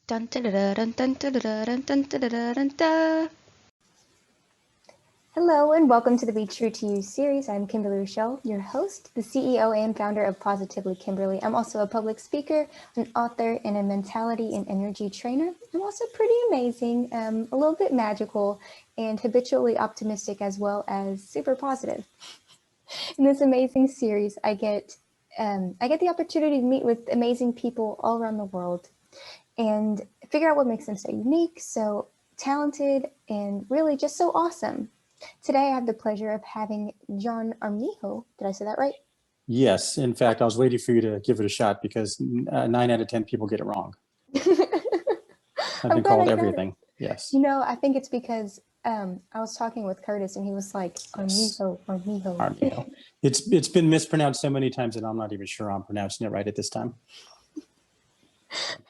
Dun, dun, dun, dun, dun, dun, dun, dun, dun, dun, dun, dun. Hello and welcome to the Be True to You series. I'm Kimberly Rochelle, your host, the CEO and founder of Positively Kimberly. I'm also a public speaker, an author, and a mentality and energy trainer. I'm also pretty amazing, a little bit magical, and habitually optimistic as well as super positive. In this amazing series, I get the opportunity to meet with amazing people all around the world and figure out what makes them so unique, so talented, and really just so awesome. Today, I have the pleasure of having John Armijo. Did I say that right? Yes. In fact, I was waiting for you to give it a shot because 9 out of 10 people get it wrong. I've been called everything. Yes. You know, I think it's because I was talking with Curtis and he was like, Armijo, Armijo. Armijo. It's been mispronounced so many times that I'm not even sure I'm pronouncing it right at this time.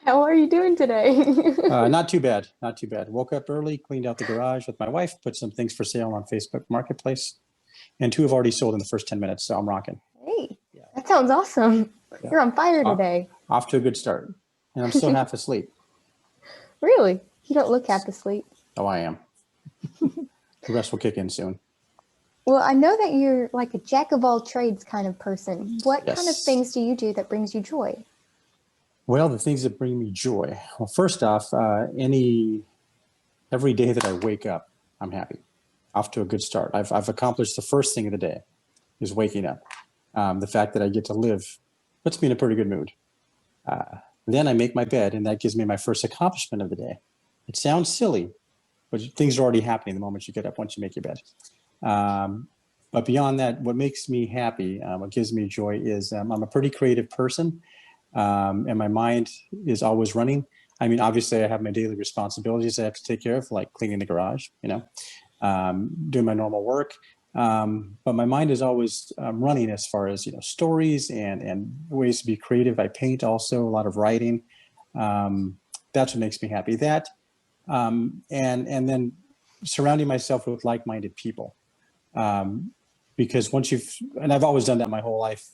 How are you doing today? Not too bad. Not too bad. Woke up early, cleaned out the garage with my wife, put some things for sale on Facebook Marketplace, and 2 have already sold in the first 10 minutes, so I'm rocking. Hey, that sounds awesome. Yeah. You're on fire today. Off to a good start. And I'm still half asleep. Really? You don't look half asleep. Oh, I am. The rest will kick in soon. Well, I know that you're like a jack of all trades kind of person. What kind of things do you do that brings you joy? Well, the things that bring me joy. Well, first off, every day that I wake up, I'm happy. Off to a good start. I've accomplished the first thing of the day, is waking up. The fact that I get to live puts me in a pretty good mood. Then I make my bed, and that gives me my first accomplishment of the day. It sounds silly, but things are already happening the moment you get up once you make your bed. But beyond that, what makes me happy, what gives me joy is I'm a pretty creative person. And my mind is always running. I mean, obviously I have my daily responsibilities I have to take care of, like cleaning the garage, doing my normal work. But my mind is always running as far as, stories and ways to be creative. I paint also, a lot of writing. That's what makes me happy. That, and then surrounding myself with like-minded people. Because and I've always done that my whole life.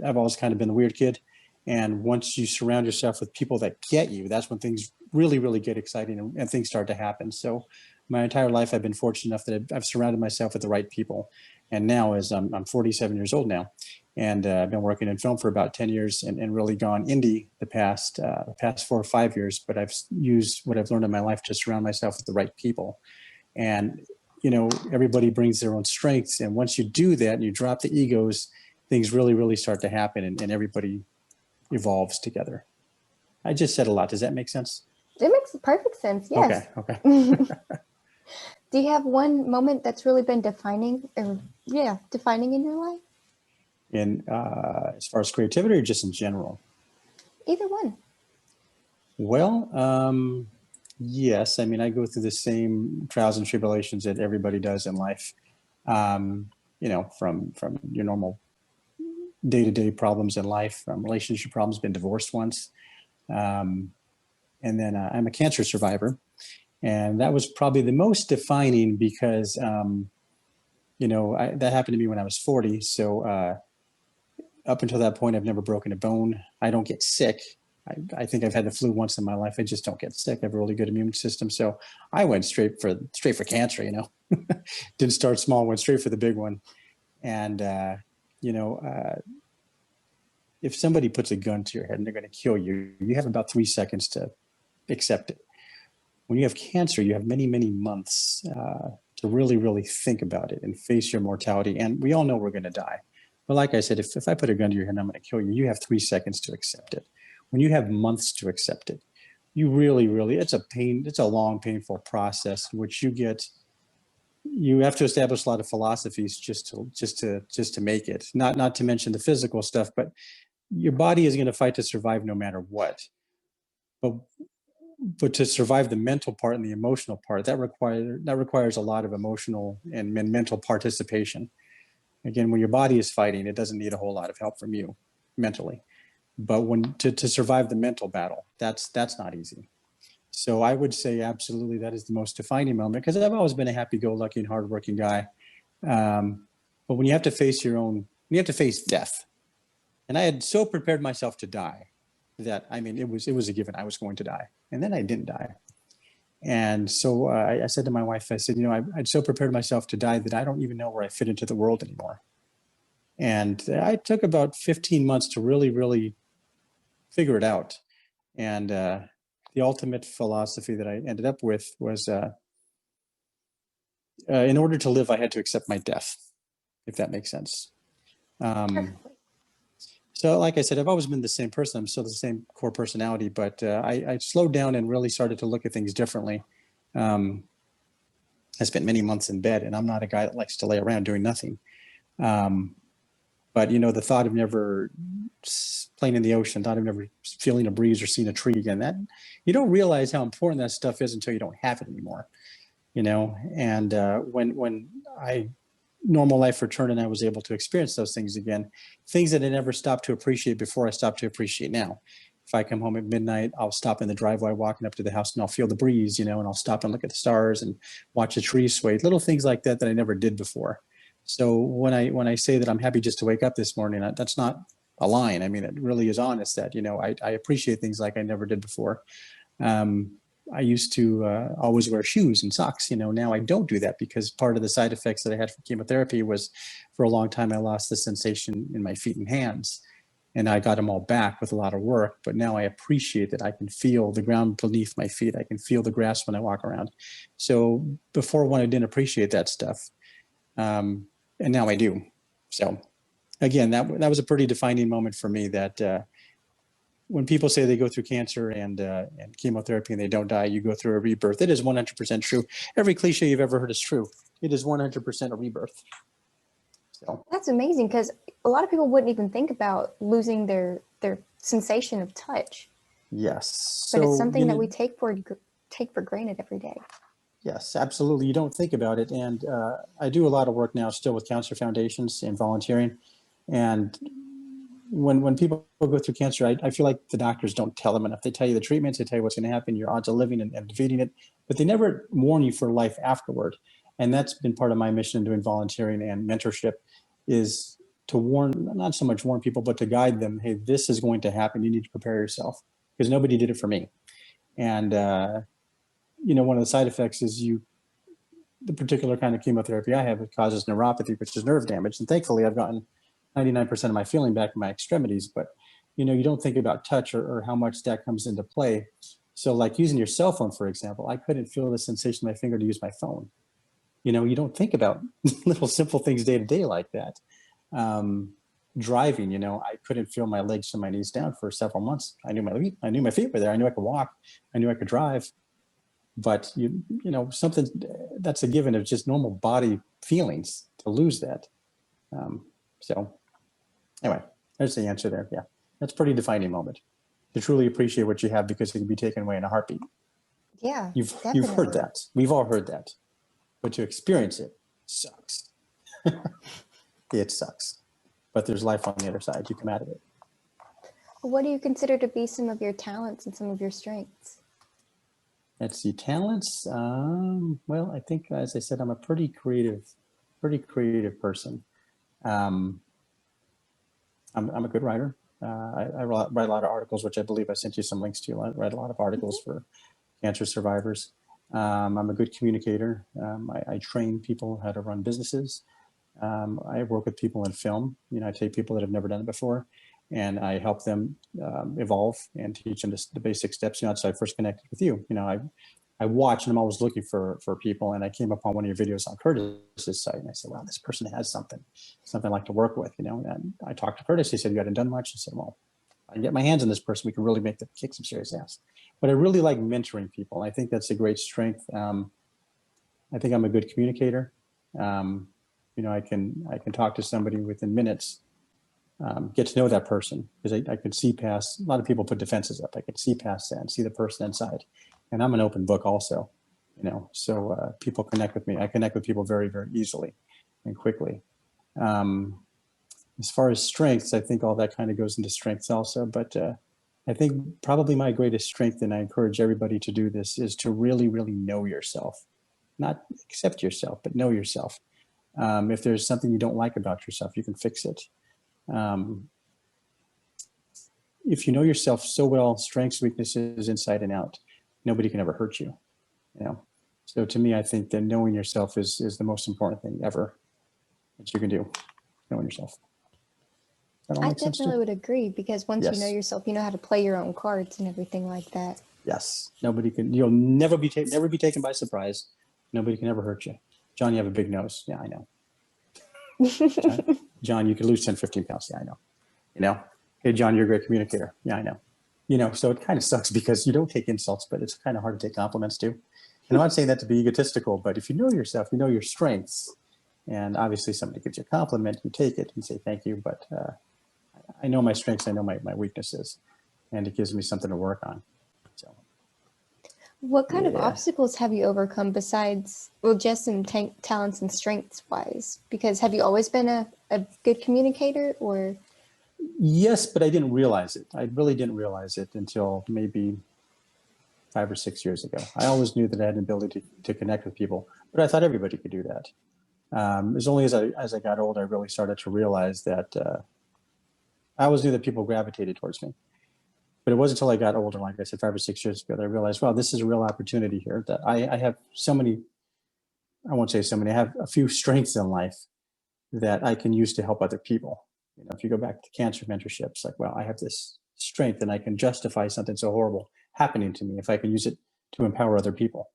I've always kind of been the weird kid. And once you surround yourself with people that get you, that's when things really, really get exciting and things start to happen. So my entire life, I've been fortunate enough that I've surrounded myself with the right people. And now, as I'm 47 years old now, and I've been working in film for about 10 years and really gone indie the past 4 or 5 years. But I've used what I've learned in my life to surround myself with the right people. And, everybody brings their own strengths. And once you do that and you drop the egos, things really, really start to happen and everybody evolves together. I just said a lot. Does that make sense? It makes perfect sense. Yes. Okay. Do you have one moment that's really been defining in your life? And as far as creativity or just in general? Either one. Well, yes. I mean, I go through the same trials and tribulations that everybody does in life. From your normal day-to-day problems in life, relationship problems, been divorced once. And then I'm a cancer survivor. And that was probably the most defining because, that happened to me when I was 40. So up until that point, I've never broken a bone. I don't get sick. I think I've had the flu once in my life. I just don't get sick. I have a really good immune system. So I went straight for cancer, Didn't start small, went straight for the big one. And, if somebody puts a gun to your head and they're going to kill you, you have about 3 seconds to accept it. When you have cancer, you have many, many months to really, really think about it and face your mortality. And we all know we're going to die. But like I said, if I put a gun to your head and I'm going to kill you, you have 3 seconds to accept it. When you have months to accept it, you really, really, it's a long, painful process in which you have to establish a lot of philosophies just to make it. Not to mention the physical stuff, but your body is going to fight to survive no matter what. But to survive the mental part and the emotional part, that requires a lot of emotional and mental participation. Again, when your body is fighting, it doesn't need a whole lot of help from you mentally. But to survive the mental battle, that's not easy. So I would say absolutely that is the most defining moment, because I've always been a happy-go-lucky and hardworking guy. But when you have to face death, and I had so prepared myself to die that, I mean, it was a given I was going to die, and then I didn't die. And so I said to my wife, I said, I'd so prepared myself to die that I don't even know where I fit into the world anymore. And I took about 15 months to really, really figure it out. And the ultimate philosophy that I ended up with was, in order to live, I had to accept my death, if that makes sense. Perfectly. So like I said, I've always been the same person. I'm still the same core personality, but I slowed down and really started to look at things differently. I spent many months in bed, and I'm not a guy that likes to lay around doing nothing. But the thought of never playing in the ocean, thought of never feeling a breeze or seeing a tree again, that you don't realize how important that stuff is until you don't have it anymore. And when I normal life returned and I was able to experience those things again, things that I never stopped to appreciate before, I stopped to appreciate now. If I come home at midnight, I'll stop in the driveway walking up to the house and I'll feel the breeze, and I'll stop and look at the stars and watch the trees sway, little things like that I never did before. So when I say that I'm happy just to wake up this morning, that's not a line. I mean, it really is honest that, I appreciate things like I never did before. I used to always wear shoes and socks. Now I don't do that because part of the side effects that I had from chemotherapy was, for a long time, I lost the sensation in my feet and hands, and I got them all back with a lot of work. But now I appreciate that I can feel the ground beneath my feet. I can feel the grass when I walk around. So before, when I didn't appreciate that stuff, and now I do. So again, that was a pretty defining moment for me, that when people say they go through cancer and chemotherapy and they don't die, you go through a rebirth. It is 100% true. Every cliche you've ever heard is true. It is 100% a rebirth. So That's amazing, because a lot of people wouldn't even think about losing their sensation of touch. yes. But it's So something that we take for granted every day. yes, absolutely. You don't think about it. And I do a lot of work now still with cancer foundations and volunteering. And when people go through cancer, I feel like the doctors don't tell them enough. They tell you the treatments, they tell you what's going to happen, your odds of living and defeating it, but they never warn you for life afterward. And that's been part of my mission in doing volunteering and mentorship, is to warn, not so much warn people, but to guide them. Hey, this is going to happen. You need to prepare yourself, because nobody did it for me. And, one of the side effects is the particular kind of chemotherapy I have, it causes neuropathy, which is nerve damage. And thankfully I've gotten 99% of my feeling back in my extremities, but you don't think about touch or how much that comes into play. So like using your cell phone, for example, I couldn't feel the sensation of my finger to use my phone. You don't think about little simple things day to day like that. Driving, I couldn't feel my legs from my knees down for several months. I knew my feet were there. I knew I could walk. I knew I could drive. But something that's a given of just normal body feelings, to lose that. So anyway, there's the answer there. Yeah, that's a pretty defining moment, to truly appreciate what you have, because it can be taken away in a heartbeat. Yeah, You've definitely. heard that. We've all heard that. But to experience it sucks. It sucks. But there's life on the other side. You come out of it. What do you consider to be some of your talents and some of your strengths? Let's see, talents. Well, I think, as I said, I'm a pretty creative person. I'm a good writer. I write a lot of articles, which I believe I sent you some links to. I write a lot of articles for cancer survivors. I'm a good communicator. I train people how to run businesses. I work with people in film. I take people that have never done it before, and I help them evolve and teach them the basic steps. That's how I first connected with you. I watch, and I'm always looking for people, and I came upon one of your videos on Curtis's site, and I said, wow, this person has something I'd like to work with. And I talked to Curtis. He said, you hadn't done much. I said, well, if I can get my hands on this person, we can really make them kick some serious ass. But I really like mentoring people. I think that's a great strength. I think I'm a good communicator. I can talk to somebody within minutes, get to know that person, because I could see past, a lot of people put defenses up. I could see past that and see the person inside. And I'm an open book also, so people connect with me. I connect with people very, very easily and quickly. As far as strengths, I think all that kind of goes into strengths also. But I think probably my greatest strength, and I encourage everybody to do this, is to really, really know yourself. Not accept yourself, but know yourself. If there's something you don't like about yourself, you can fix it. if you know yourself so well, strengths, weaknesses, inside and out, nobody can ever hurt you. You know, so to me, I think that knowing yourself is the most important thing ever that you can do. Knowing yourself. That all I makes sense definitely too? would agree because once you know Yes. yourself, you know how to play your own cards and everything like that. Yes. Nobody can. You'll never be taken by surprise. Nobody can ever hurt you. John, you have a big nose. Yeah, I know. John, you could lose 10, 15 pounds. Yeah, I know. You know. Hey, John, you're a great communicator. Yeah, I know. You know, so it kind of sucks because you don't take insults, but it's kind of hard to take compliments too. And I'm not saying that to be egotistical, but if you know yourself, you know your strengths, and obviously somebody gives you a compliment, you take it and say thank you. But I know my strengths, I know my weaknesses, and it gives me something to work on. So, What kind of yeah. obstacles have you overcome besides, well, just in talents and strengths wise? Because have you always been a good communicator or? Yes, but I didn't realize it. I really didn't realize it until maybe 5 or 6 years ago. I always knew that I had an ability to connect with people, but I thought everybody could do that. It was only as I got older, I really started to realize that I always knew that people gravitated towards me. But it wasn't until I got older, like I said, 5 or 6 years ago, that I realized, wow, this is a real opportunity here. That I have so many, I won't say so many, I have a few strengths in life that I can use to help other people. You know, if you go back to cancer mentorships, like, well, I have this strength and I can justify something so horrible happening to me if I can use it to empower other people,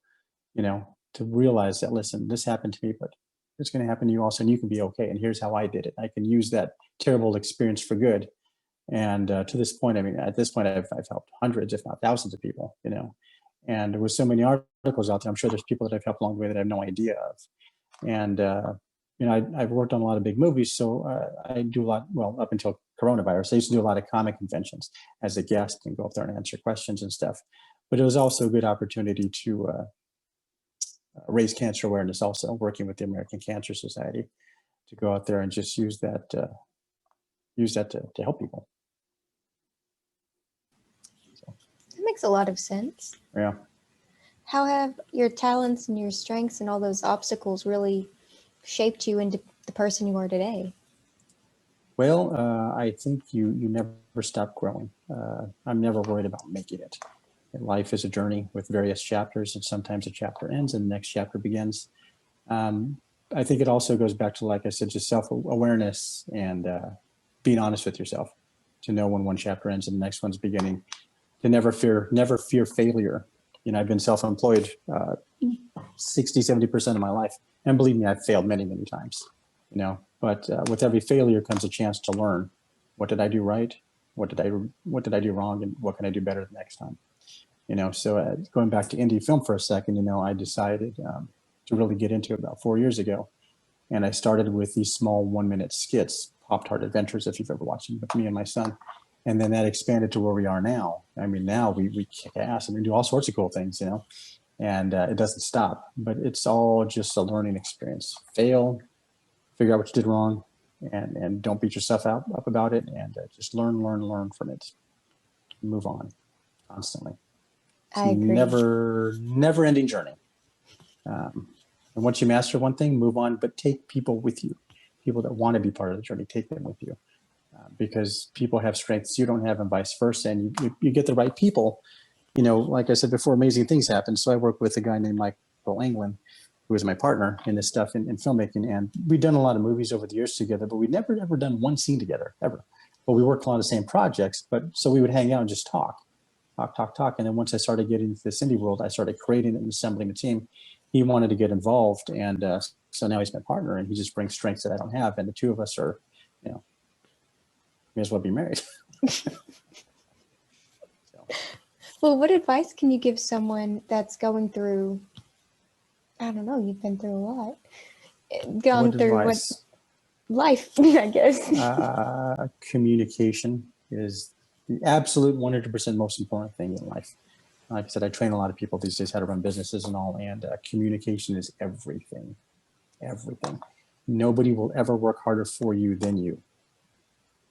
you know, to realize that, listen, this happened to me, but it's going to happen to you also, and you can be okay. And here's how I did it. I can use that terrible experience for good. And to this point, I mean, at this point, I've helped hundreds, if not thousands of people, you know, and with so many articles out there, I'm sure there's people that I've helped along the way that I have no idea of. And, you know, I've worked on a lot of big movies, so I do a lot, well, up until coronavirus, I used to do a lot of comic conventions as a guest and go up there and answer questions and stuff. But it was also a good opportunity to raise cancer awareness, also working with the American Cancer Society, to go out there and just use that to help people. So, That makes a lot of sense. yeah. How have your talents and your strengths and all those obstacles really shaped you into the person you are today? Well, I think you never stop growing. I'm never worried about making it. And life is a journey with various chapters, and sometimes a chapter ends and the next chapter begins. I think it also goes back to, like I said, just self-awareness and being honest with yourself, to know when one chapter ends and the next one's beginning, to never fear failure. You know, I've been self-employed 60, 70% of my life. And believe me, I've failed many, many times, you know, but with every failure comes a chance to learn. What did I do right? What did I do wrong? And what can I do better the next time? You know, so going back to indie film for a second, you know, I decided to really get into it about 4 years ago. And I started with these small 1-minute skits, Pop-Tart Adventures, if you've ever watched them, with me and my son. And then that expanded to where we are now. I mean, now we kick ass and we do all sorts of cool things, you know, and it doesn't stop. But it's all just a learning experience. Fail, figure out what you did wrong, and don't beat yourself up about it, and just learn from it. Move on constantly. It's I agree. never ending journey. And once you master one thing, move on, but take people with you. People that want to be part of the journey, take them with you. Because people have strengths you don't have, and vice versa. And you get the right people. You know, like I said before, amazing things happen. So I work with a guy named Michael Anglin, who is my partner in this stuff in filmmaking. And we've done a lot of movies over the years together, but we'd never ever done one scene together, ever. But we worked on the same projects. But so we would hang out and just talk. And then once I started getting into this indie world, I started creating and assembling a team. He wanted to get involved, and so now he's my partner, and he just brings strengths that I don't have, and the two of us are, you know, may as well be married. So. Well, what advice can you give someone that's going through, I don't know, you've been through a lot, gone What through what advice? life, I guess. Communication is the absolute 100% most important thing in life. Like I said, I train a lot of people these days how to run businesses and all, and communication is everything. Everything. Nobody will ever work harder for you than you.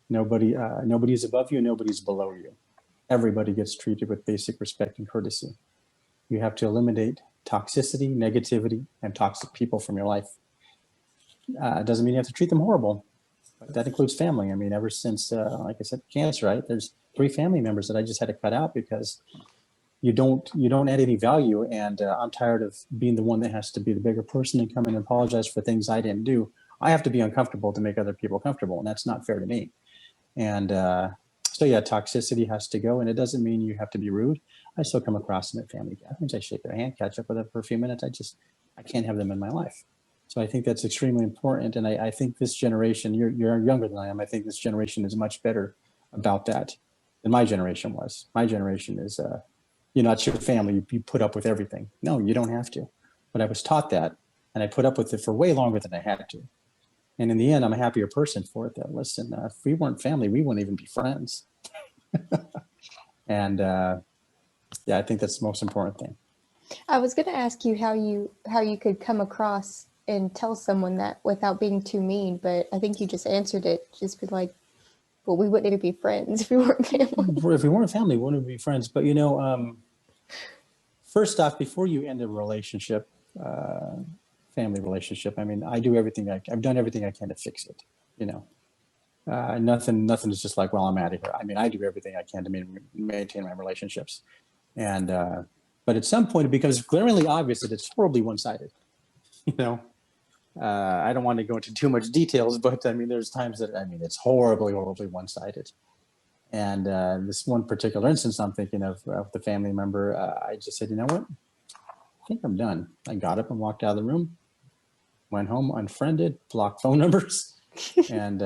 Nobody is above you, nobody's below you. Everybody gets treated with basic respect and courtesy. You have to eliminate toxicity, negativity, and toxic people from your life. It doesn't mean you have to treat them horrible, But that includes family. I mean, ever since, like I said, cancer, right? There's 3 family members that I just had to cut out because you don't add any value. And I'm tired of being the one that has to be the bigger person and come in and apologize for things I didn't do. I have to be uncomfortable to make other people comfortable, and that's not fair to me. And so yeah, toxicity has to go, and it doesn't mean you have to be rude. I still come across them at family gatherings. I shake their hand, catch up with them for a few minutes. I can't have them in my life. So I think that's extremely important. And I think this generation, you're younger than I am. I think this generation is much better about that than my generation was. My generation is, it's your family. You put up with everything. No, you don't have to. But I was taught that, and I put up with it for way longer than I had to. And in the end, I'm a happier person for it. That listen, if we weren't family, we wouldn't even be friends. And yeah, I think that's the most important thing. I was going to ask you how you could come across and tell someone that without being too mean, but I think you just answered it. Just be like, well, we wouldn't even be friends if we weren't family. If we weren't family, we wouldn't be friends. But first off, before you end a relationship, family relationship, I mean, I've done everything I can to fix it. Nothing is just like, well, I'm out of here. I mean, I do everything I can to maintain my relationships. And, but at some point it becomes glaringly obvious that it's horribly one-sided. I don't want to go into too much details, but I mean, there's times that, it's horribly, horribly one-sided. And this one particular instance I'm thinking of the family member, I just said, you know what? I think I'm done. I got up and walked out of the room, went home, unfriended, blocked phone numbers, and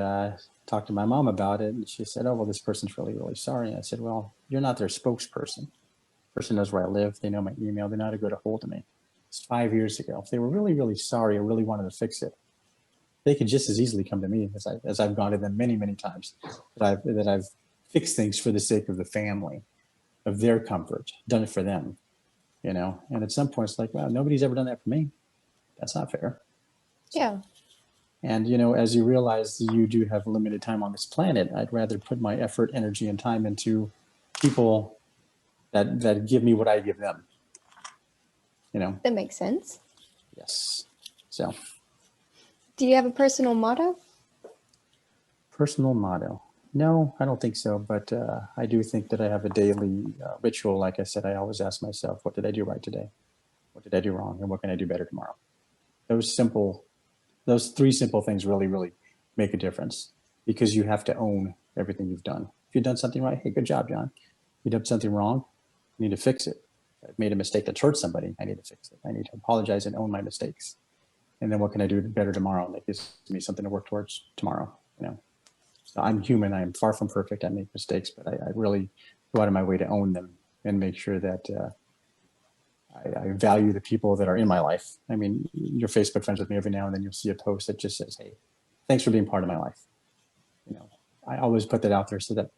talked to my mom about it. And she said, oh, well, this person's really, really sorry. And I said, well, you're not their spokesperson. Person knows where I live. They know my email. They know how to get a hold of me. It's 5 years ago. If they were really, really sorry or really wanted to fix it, they could just as easily come to me as I've gone to them many, many times that I've fixed things for the sake of the family, of their comfort, done it for them, And at some point it's like, wow, nobody's ever done that for me. That's not fair. Yeah. And, as you realize you do have limited time on this planet, I'd rather put my effort, energy, and time into people that give me what I give them. That makes sense. Yes. So. Do you have a personal motto? Personal motto? No, I don't think so. But I do think that I have a daily ritual. Like I said, I always ask myself, what did I do right today? What did I do wrong? And what can I do better tomorrow? Those 3 simple things really, really make a difference, because you have to own everything you've done. If you've done something right, hey, good job, John. If you've done something wrong, you need to fix it. If I've made a mistake that's hurt somebody, I need to fix it. I need to apologize and own my mistakes. And then what can I do better tomorrow? That gives me something to work towards tomorrow. So I'm human. I'm far from perfect. I make mistakes, but I really go out of my way to own them and make sure that I value the people that are in my life. I mean, you're Facebook friends with me every now and then. You'll see a post that just says, hey, thanks for being part of my life. I always put that out there so that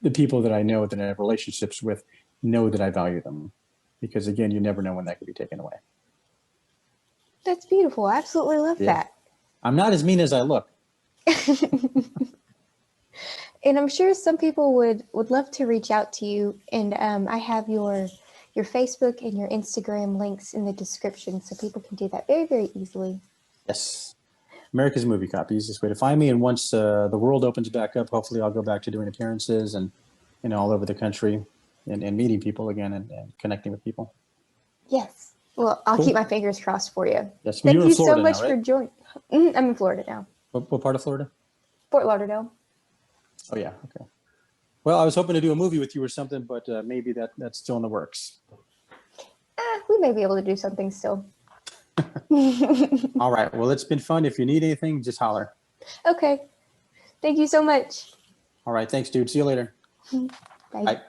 the people that I know that I have relationships with know that I value them. Because again, you never know when that could be taken away. That's beautiful. I absolutely love that. I'm not as mean as I look. And I'm sure some people would love to reach out to you. And I have your Facebook and your Instagram links in the description, so people can do that very, very easily. Yes. America's Movie Cop, easiest way to find me. And once the world opens back up, hopefully I'll go back to doing appearances and all over the country and meeting people again and connecting with people. Yes. Well, I'll keep my fingers crossed for you. Yes. Thank you so much for joining. I'm in Florida now. What part of Florida? Fort Lauderdale. Oh, yeah. Okay. Well, I was hoping to do a movie with you or something, but maybe that's still in the works. We may be able to do something still. All right. Well, it's been fun. If you need anything, just holler. Okay. Thank you so much. All right. Thanks, dude. See you later. Bye. Bye.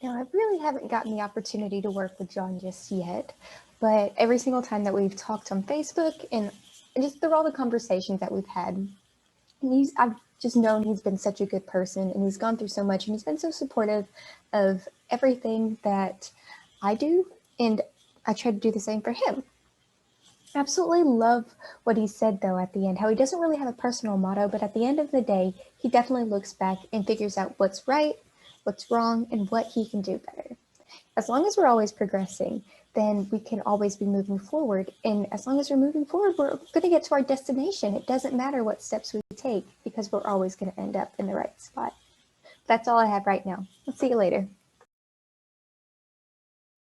Now, I really haven't gotten the opportunity to work with John just yet, but every single time that we've talked on Facebook and just through all the conversations that we've had, I've just known he's been such a good person, and he's gone through so much, and he's been so supportive of everything that I do, and I try to do the same for him. I absolutely love what he said, though, at the end, how he doesn't really have a personal motto, but at the end of the day, he definitely looks back and figures out what's right, what's wrong, and what he can do better. As long as we're always progressing, then we can always be moving forward. And as long as we're moving forward, we're going to get to our destination. It doesn't matter what steps we take because we're always going to end up in the right spot. That's all I have right now. I'll see you later.